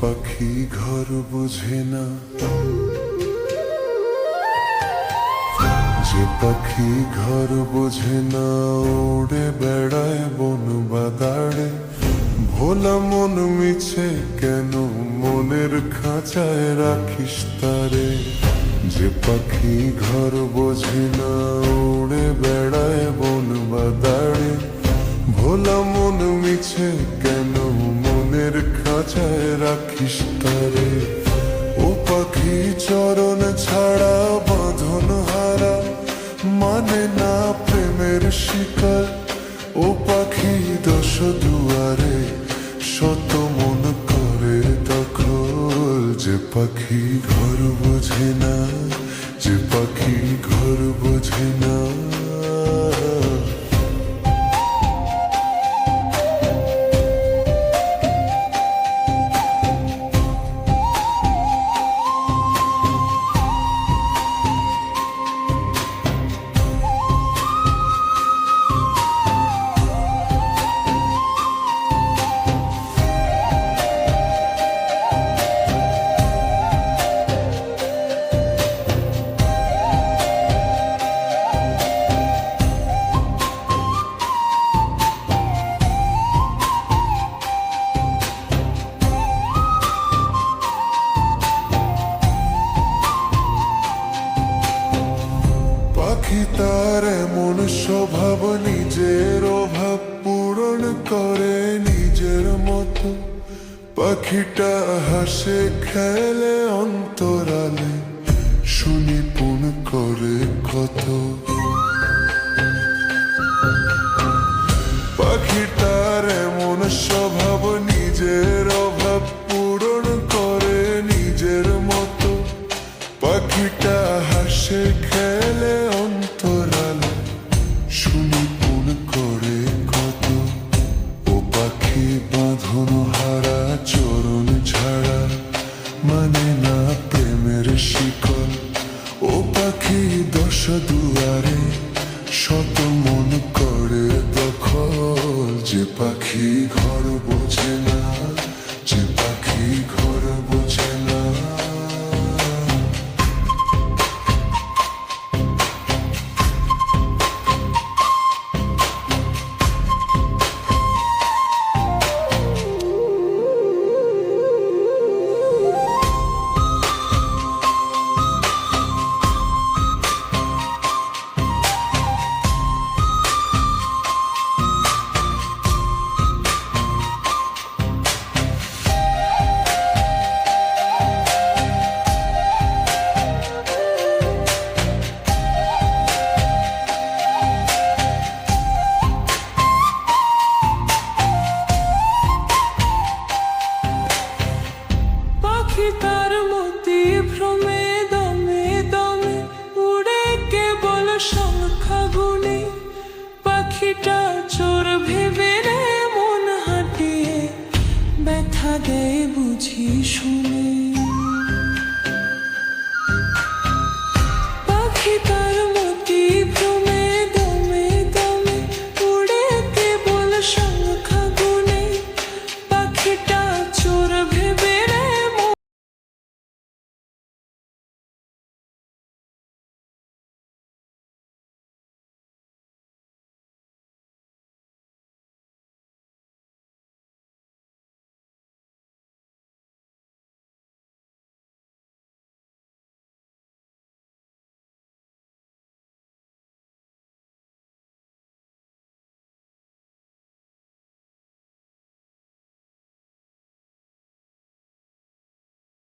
পাখি ঘর বোঝে না, যে পাখি ঘর বোঝে না, উড়ে বেড়ায় বন বাদাড়ে। ভোলা মন মিছে কেন মনের খাঁচায় রাখিস তারে। যে পাখি ঘর বোঝে না, উড়ে বেড়ায় বন বাদাড়ে। ভোলা মন মিছে কেন মনের খাঁচায় রাখিস তারে। ও পাখি চরণ ছাড়া বাঁধন হারা, মানে না প্রেমের শিকার। ও পাখি দশ দুয়ারে শত মন করে দখল। যে পাখি ঘর বোঝে না, যে পাখি ঘর বোঝে না। পাখি তার এমন স্বভাব, নিজের অভাব পূরণ করে নিজের মতো। পাখিটা হাসে খেলে অন্তরালে, শুনি পুন করে কত। পাখিটার এমন স্বভাব, নিজের অভাব পূরণ করে নিজের মতো। পাখিটা হাসে খেলে অন্তরালে, শুনি পুন করে কত। ও পাখি বাঁধন হারা চরণ ছাড়া, মানে না প্রেমের শিকল। ও পাখি দশ দুয়ারে শত মন করে দখল। যে পাখি ঘর বোঝে না, যে পাখি ঘর বোঝে না। তার মতি ভ্রমে দমে দমে উড়ে কেবল সংখ্যা গুণে। পাখিটা চোর ভেবে রে মন হাটিয়ে, ব্যথা দেয় বুঝি শুনে।